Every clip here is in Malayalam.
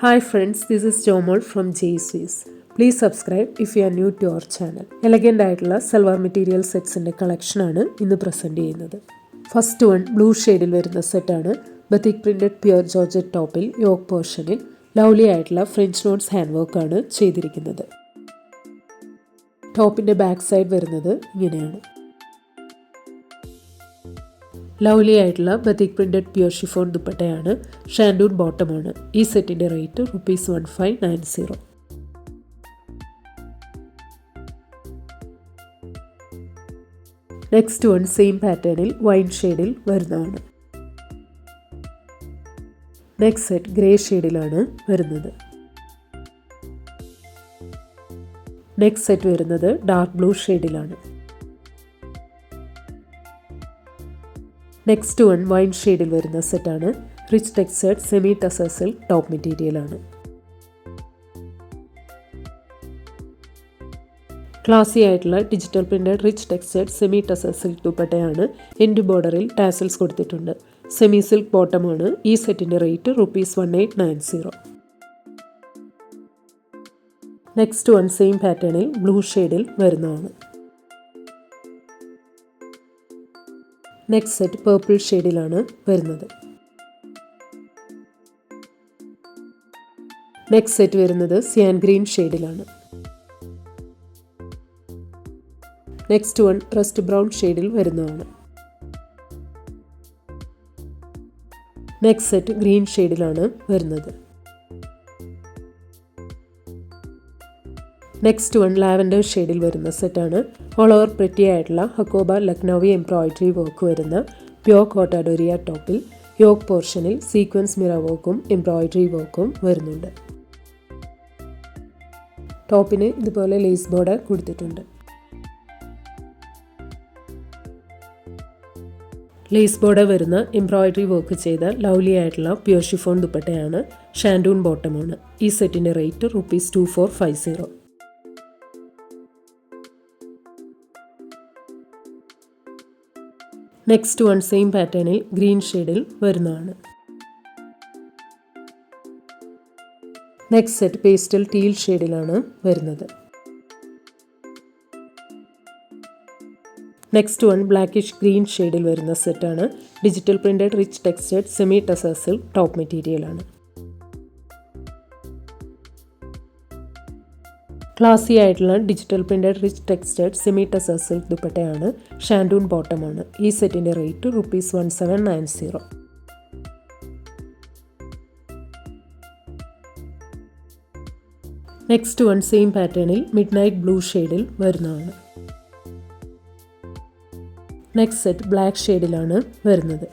Hi friends, this is Jomol from J Swiss. Please subscribe if you are new to our channel. Elegant ആയിട്ടുള്ള സൽവാർ മെറ്റീരിയൽ സെറ്റ്സിൻ്റെ കളക്ഷനാണ് ഇന്ന് പ്രസൻറ്റ് ചെയ്യുന്നത്. ഫസ്റ്റ് വൺ ബ്ലൂ ഷെയ്ഡിൽ വരുന്ന സെറ്റാണ്. ബത്തിക് പ്രിൻറ്റഡ് പ്യുർ ജോർജറ്റ് ടോപ്പിൽ യോക്ക് പോർഷനിൽ ലവ്ലി ആയിട്ടുള്ള ഫ്രഞ്ച് നോട്ട്സ് ഹാൻഡ് വർക്കാണ് ചെയ്തിരിക്കുന്നത്. ടോപ്പിൻ്റെ ബാക്ക് സൈഡ് വരുന്നത് ഇങ്ങനെയാണ്. ലവ്ലി ആയിട്ടുള്ള ബത്തിക് പ്രിൻറ്റഡ് പ്യുർ ഷിഫോൺ ദുപ്പട്ടയാണ്. ഷാൻഡൂൺ ബോട്ടമാണ്. ഈ സെറ്റിൻ്റെ റേറ്റ് ₹1590. നെക്സ്റ്റ് വൺ സെയിം പാറ്റേണിൽ വൈൻ ഷെയ്ഡിൽ വരുന്നതാണ്. നെക്സ്റ്റ് സെറ്റ് ഗ്രേ ഷെയ്ഡിലാണ് വരുന്നത്. നെക്സ്റ്റ് സെറ്റ് വരുന്നത് ഡാർക്ക് ബ്ലൂ ഷെയ്ഡിലാണ്. നെക്സ്റ്റ് വൺ വൈൻ ഷെയ്ഡിൽ വരുന്ന സെറ്റാണ്. Rich textured semi tussar silk top മെറ്റീരിയലാണ്. ക്ലാസി ആയിട്ടുള്ള digital printed rich textured semi tussar silk ദുപ്പട്ടയാണ്. എൻഡ് ബോർഡറിൽ ടാസൽസ് കൊടുത്തിട്ടുണ്ട്. സെമി സിൽക്ക് ബോട്ടമാണ്. ഈ സെറ്റിൻ്റെ റേറ്റ് ₹1890. നെക്സ്റ്റ് വൺ സെയിം പാറ്റേണിൽ ബ്ലൂ ഷെയ്ഡിൽ വരുന്നതാണ്. നെക്സ്റ്റ് സെറ്റ് പേർപ്പിൾ ഷെയ്ഡിലാണ് വരുന്നത്. നെക്സ്റ്റ് സെറ്റ് വരുന്നത് സിയാൻ ഗ്രീൻ ഷെയ്ഡിലാണ്. നെക്സ്റ്റ് വൺ റസ്റ്റ് ബ്രൗൺ ഷെയ്ഡിൽ വരുന്നതാണ്. നെക്സ്റ്റ് സെറ്റ് ഗ്രീൻ ഷെയ്ഡിലാണ് വരുന്നത്. നെക്സ്റ്റ് വൺ ലാവൻഡർ ഷെയ്ഡിൽ വരുന്ന സെറ്റാണ്. ഓൾ ഓവർ പ്രിറ്റി ആയിട്ടുള്ള ഹക്കോബ ലക്നൗവി എംബ്രോയിഡറി വർക്ക് വരുന്ന പ്യോർ കോട്ടാഡോറിയ ടോപ്പിൽ യോക്ക് പോർഷനിൽ സീക്വൻസ് മിറർ വർക്കും എംബ്രോയിഡറി വർക്കും വരുന്നുണ്ട്. ടോപ്പിന് ഇതുപോലെ ലേസ് ബോർഡർ കൊടുത്തിട്ടുണ്ട്. ലേസ് ബോർഡർ വരുന്ന എംബ്രോയിഡറി വർക്ക് ചെയ്ത ലവ്ലി ആയിട്ടുള്ള പ്യുർ ഷിഫോൺ ദുപ്പട്ടയാണ്. ഷാൻഡൂൺ ബോട്ടമാണ്. ഈ സെറ്റിൻ്റെ റേറ്റ് ₹2450. നെക്സ്റ്റ് വൺ സെയിം പാറ്റേണിൽ ഗ്രീൻ ഷെയ്ഡിൽ വരുന്നതാണ്. നെക്സ്റ്റ് സെറ്റ് പേസ്റ്റൽ ടീൽ ഷെയ്ഡിലാണ് വരുന്നത്. നെക്സ്റ്റ് വൺ ബ്ലാക്കിഷ് ഗ്രീൻ ഷെയ്ഡിൽ വരുന്ന സെറ്റാണ്. Digital printed rich textured semi tussar silk top മെറ്റീരിയലാണ്. ക്ലാസി ആയിട്ടുള്ള digital printed rich textured semi tussar silk ദുപ്പട്ടയാണ്. ഷാൻഡൂൺ ബോട്ടമാണ്. ഈ സെറ്റിൻ്റെ റേറ്റ് ₹1790. നെക്സ്റ്റ് വൺ സെയിം പാറ്റേണിൽ മിഡ് നൈറ്റ് ബ്ലൂ ഷെയ്ഡിൽ വരുന്നതാണ്. നെക്സ്റ്റ് സെറ്റ് ബ്ലാക്ക് ഷെയ്ഡിലാണ് വരുന്നത്.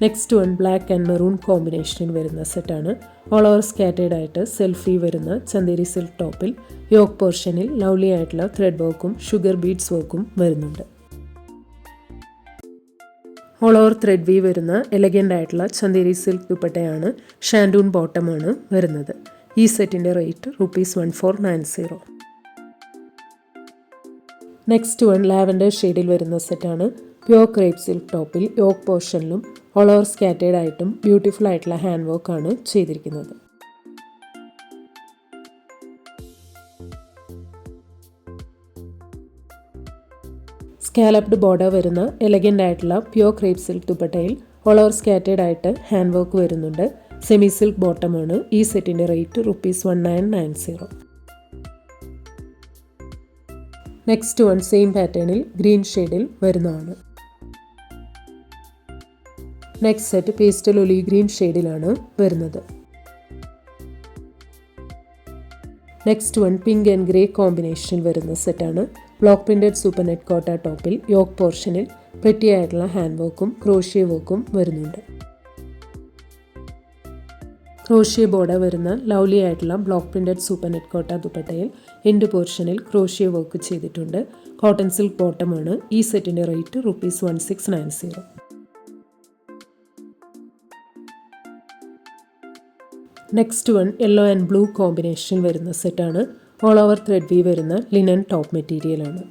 Next one black and maroon കോമ്പിനേഷനിൽ വരുന്ന സെറ്റാണ്. ഓൾ ഓവർ സ്കാറ്റേഡ് ആയിട്ട് സെൽഫി വരുന്ന ചന്ദേരി സിൽക്ക് ടോപ്പിൽ യോക്ക് പോർഷനിൽ ലവ്ലി ആയിട്ടുള്ള ത്രെഡ് വർക്കും ഷുഗർ ബീഡ്സ് വർക്കും വരുന്നുണ്ട്. ഓൾ ഓവർ ത്രെഡ് വി വരുന്ന എലഗൻ്റ് ആയിട്ടുള്ള ചന്ദേരി സിൽക്ക് ദുപ്പട്ടയാണ്. ഷാൻഡൂൺ ബോട്ടമാണ് വരുന്നത്. ഈ സെറ്റിൻ്റെ റേറ്റ് ₹1490. നെക്സ്റ്റ് വൺ ലാവൻഡർ ഷെയ്ഡിൽ വരുന്ന സെറ്റാണ്. പ്യോർ ക്രേപ്പ് സിൽക്ക് ടോപ്പിൽ യോക്ക് പോർഷനിലും ഓൾ ഓവർ സ്കാറ്റേഡ് ആയിട്ടും ബ്യൂട്ടിഫുൾ ആയിട്ടുള്ള ഹാൻഡ് വർക്കാണ് ചെയ്തിരിക്കുന്നത്. സ്കാലപ്ഡ് ബോർഡർ വരുന്ന എലഗൻ്റ് ആയിട്ടുള്ള പ്യോർ ക്രേപ്പ് സിൽക്ക് ദുപ്പട്ടയിൽ ഓൾ ഓവർ സ്കാറ്റേഡ് ആയിട്ട് ഹാൻഡ് വർക്ക് വരുന്നുണ്ട്. സെമി സിൽക്ക് ബോട്ടമാണ്. ഈ സെറ്റിൻ്റെ റേറ്റ് ₹1990. നെക്സ്റ്റ് വൺ സെയിം പാറ്റേണിൽ ഗ്രീൻ ഷെയ്ഡിൽ വരുന്നതാണ്. Next set pastel olive green ഷെയ്ഡിലാണ് വരുന്നത്. Next one pink and grey കോമ്പിനേഷനിൽ വരുന്ന സെറ്റാണ്. ബ്ലോക്ക് പ്രിൻറ്റഡ് സൂപ്പർ നെറ്റ് കോട്ട ടോപ്പിൽ യോക്ക് പോർഷനിൽ പ്രിറ്റി ആയിട്ടുള്ള ഹാൻഡ് വർക്കും ക്രോഷ്യ വർക്കും വരുന്നുണ്ട്. ക്രോഷ്യ ബോർഡർ വരുന്ന ലവ്ലി ആയിട്ടുള്ള block printed super net Kota ദുപ്പട്ടയിൽ എൻഡ് പോർഷനിൽ ക്രോഷ്യ വർക്ക് ചെയ്തിട്ടുണ്ട്. കോട്ടൺ സിൽക്ക് ബോട്ടമാണ്. ഈ സെറ്റിൻ്റെ rate ₹1690. Next one yellow and blue combination വരുന്ന സെറ്റാണ്. ഓൾ ഓവർ ത്രെഡ് വി വരുന്ന ലിനൻ ടോപ്പ് മെറ്റീരിയലാണ്.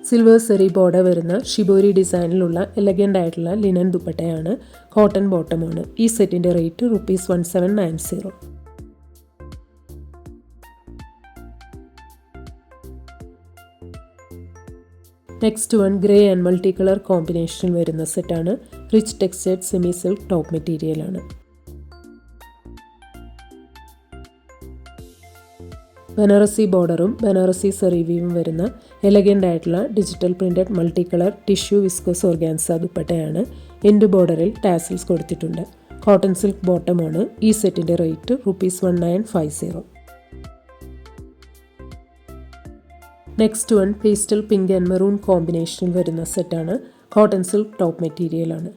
സിൽവർ സെറി ബോർഡർ വരുന്ന ഷിബോരി ഡിസൈനിലുള്ള എലഗൻ്റ് ആയിട്ടുള്ള ലിനൻ ദുപ്പട്ടയാണ്. കോട്ടൺ ബോട്ടമാണ്. ഈ സെറ്റിൻ്റെ rate ₹1790. Next one grey and multi colour കോമ്പിനേഷനിൽ വരുന്ന സെറ്റാണ്. Rich textured semi silk top മെറ്റീരിയലാണ്. ബനാറസി ബോർഡറും ബനാറസി സെറി വീവും വരുന്ന എലഗൻ്റ് ആയിട്ടുള്ള digital printed multi colour tissue viscose organza ദുപ്പട്ടയാണ്. എൻഡ് ബോർഡറിൽ ടാസിൽസ് കൊടുത്തിട്ടുണ്ട്. കോട്ടൺ സിൽക്ക് ബോട്ടമാണ്. ഈ സെറ്റിൻ്റെ rate ₹1950. Next one pastel pink and maroon കോമ്പിനേഷനിൽ വരുന്ന സെറ്റാണ്. കോട്ടൺ സിൽക്ക് ടോപ്പ് മെറ്റീരിയലാണ്.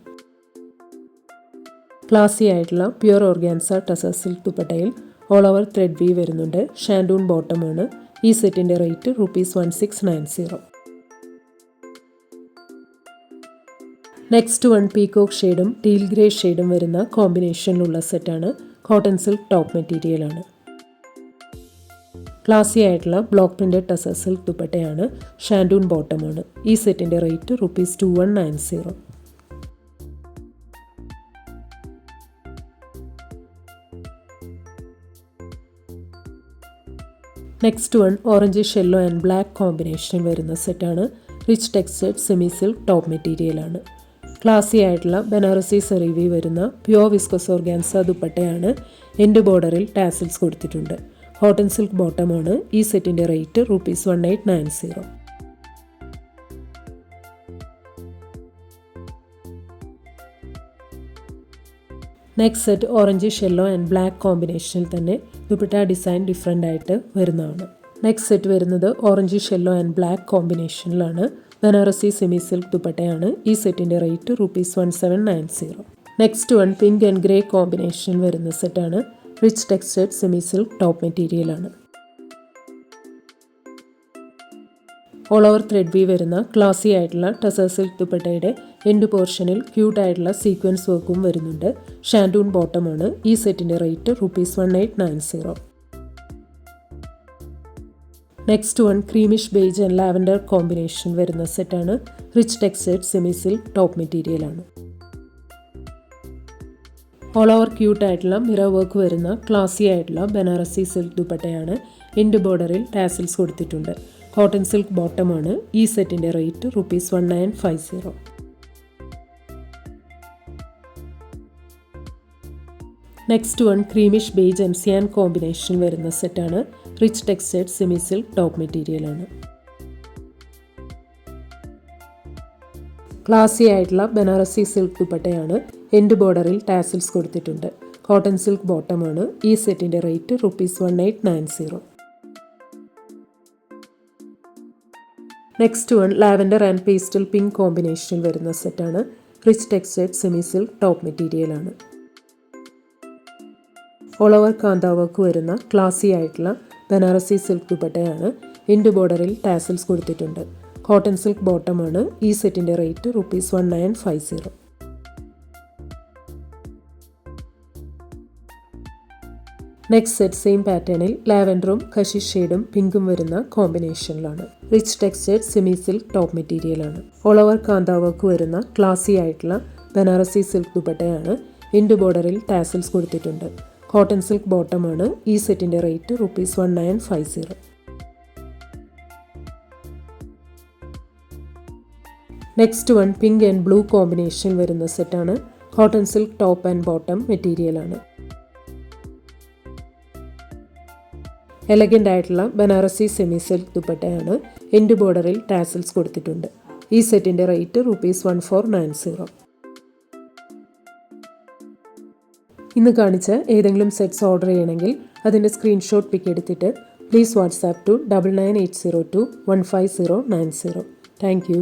ക്ലാസി ആയിട്ടുള്ള പ്യുർ ഓർഗാൻസ ടസർ സിൽക്ക് ദുപ്പട്ടയിൽ ഓൾ ഓവർ ത്രെഡ് വീവ് വരുന്നുണ്ട്. ഷാൻഡൂൺ ബോട്ടമാണ്. ഈ സെറ്റിൻ്റെ റേറ്റ് ₹1690. നെക്സ്റ്റ് വൺ പീകോക്ക് ഷെയ്ഡും ടീൽ ഗ്രേ ഷെയ്ഡും വരുന്ന കോമ്പിനേഷനിലുള്ള സെറ്റാണ്. കോട്ടൺ സിൽക്ക് ടോപ്പ് മെറ്റീരിയലാണ്. ക്ലാസി ആയിട്ടുള്ള ബ്ലോക്ക് പ്രിൻറ്റഡ് ടസർ സിൽക്ക് ദുപ്പട്ടയാണ്. ഷാൻഡൂൺ ബോട്ടമാണ്. ഈ സെറ്റിൻ്റെ rate ₹2190. Next one orange yellow and black കോമ്പിനേഷനിൽ വരുന്ന സെറ്റാണ്. Rich textured semi silk top മെറ്റീരിയലാണ്. ക്ലാസി ആയിട്ടുള്ള ബനാറസി സെറി വീവ് വരുന്ന പ്യുവർ വിസ്കോസ് ഓർഗാൻസ ദുപ്പട്ടയാണ്. എൻഡ് ബോർഡറിൽ ടാസിൽസ് കൊടുത്തിട്ടുണ്ട്. കോട്ടൺ സിൽക്ക് ബോട്ടമാണ്. ഈ സെറ്റിൻ്റെ rate ₹1890. Next set orange yellow and black കോമ്പിനേഷനിൽ തന്നെ ദുപ്പട്ട ഡിസൈൻ ഡിഫറെൻ്റ് ആയിട്ട് വരുന്നതാണ്. നെക്സ്റ്റ് സെറ്റ് വരുന്നത് ഓറഞ്ച് യെല്ലോ ആൻഡ് ബ്ലാക്ക് കോമ്പിനേഷനിലാണ്. ബനാറസി സെമി സിൽക്ക് ദുപ്പട്ടയാണ്. ഈ സെറ്റിൻ്റെ rate ₹1790. Next one pink and grey കോമ്പിനേഷനിൽ വരുന്ന സെറ്റാണ്. Rich textured semi silk top മെറ്റീരിയലാണ്. ഓൾ ഓവർ ത്രെഡ് വീവ് വരുന്ന ക്ലാസി ആയിട്ടുള്ള ടസർ സിൽക്ക് ദുപ്പട്ടയുടെ എൻഡ് പോർഷനിൽ ക്യൂട്ടായിട്ടുള്ള സീക്വൻസ് വർക്കും വരുന്നുണ്ട്. ഷാൻഡൂൺ ബോട്ടമാണ്. ഈ സെറ്റിൻ്റെ rate ₹1890. Next one creamish beige and lavender combination വരുന്ന സെറ്റാണ്. Rich textured semi silk top മെറ്റീരിയലാണ്. ഓൾ ഓവർ ക്യൂട്ടായിട്ടുള്ള മിറർ വർക്ക് വരുന്ന ക്ലാസി ആയിട്ടുള്ള ബനാറസി സിൽക്ക് ദുപ്പട്ടയാണ്. എൻഡ് ബോർഡറിൽ ടാസിൽസ് കൊടുത്തിട്ടുണ്ട്. കോട്ടൺ സിൽക്ക് ബോട്ടമാണ്. ഈ സെറ്റിൻ്റെ rate ₹1950. Next one creamish beige and cyan combination വരുന്ന സെറ്റാണ്. Rich textured semi silk top മെറ്റീരിയലാണ്. ക്ലാസി ആയിട്ടുള്ള ബനാറസി സിൽക്ക് ദുപ്പട്ടയാണ്. എൻഡ് ബോർഡറിൽ ടാസിൽസ് കൊടുത്തിട്ടുണ്ട്. കോട്ടൺ സിൽക്ക് ബോട്ടമാണ്. ഈ സെറ്റിൻ്റെ rate ₹1890. Next one lavender and pastel pink കോമ്പിനേഷനിൽ വരുന്ന സെറ്റാണ്. Rich textured semi silk top മെറ്റീരിയലാണ്. ഓൾ ഓവർ കാന്ത വർക്ക് വരുന്ന ക്ലാസി ആയിട്ടുള്ള ബനാറസി സിൽക്ക് ദുപ്പട്ടയാണ്. എൻഡ് ബോർഡറിൽ ടാസിൽസ് കൊടുത്തിട്ടുണ്ട്. കോട്ടൺ സിൽക്ക് ബോട്ടമാണ്. ഈ സെറ്റിൻ്റെ റേറ്റ് ₹1950. നെക്സ്റ്റ് സെറ്റ് സെയിം പാറ്റേണിൽ ലാവൻഡറും കഷിഷ് ഷെയ്ഡും പിങ്കും വരുന്ന കോമ്പിനേഷനിലാണ്. Rich textured semi silk top മെറ്റീരിയലാണ്. ഓൾ ഓവർ കാന്ത വർക്ക് വരുന്ന ക്ലാസി ആയിട്ടുള്ള ബനാറസി സിൽക്ക് ദുപ്പട്ടയാണ്. എൻഡ് ബോർഡറിൽ ടാസിൽസ് കൊടുത്തിട്ടുണ്ട്. കോട്ടൺ സിൽക്ക് ബോട്ടമാണ്. ഈ സെറ്റിൻ്റെ rate ₹1950. Next one pink and blue combination വരുന്ന സെറ്റാണ്. Cotton silk top and bottom മെറ്റീരിയലാണ്. എലഗൻ്റ് ആയിട്ടുള്ള ബനാറസി സെമി സിൽക്ക് ദുപ്പട്ടയാണ്. എൻഡ് ബോർഡറിൽ ടാസിൽസ് കൊടുത്തിട്ടുണ്ട്. ഈ സെറ്റിൻ്റെ റേറ്റ് ₹1490. ഇന്ന് കാണിച്ച ഏതെങ്കിലും സെറ്റ്സ് ഓർഡർ ചെയ്യണമെങ്കിൽ അതിൻ്റെ സ്ക്രീൻഷോട്ട് പിക്ക് എടുത്തിട്ട് please WhatsApp to 9980215090. Thank U.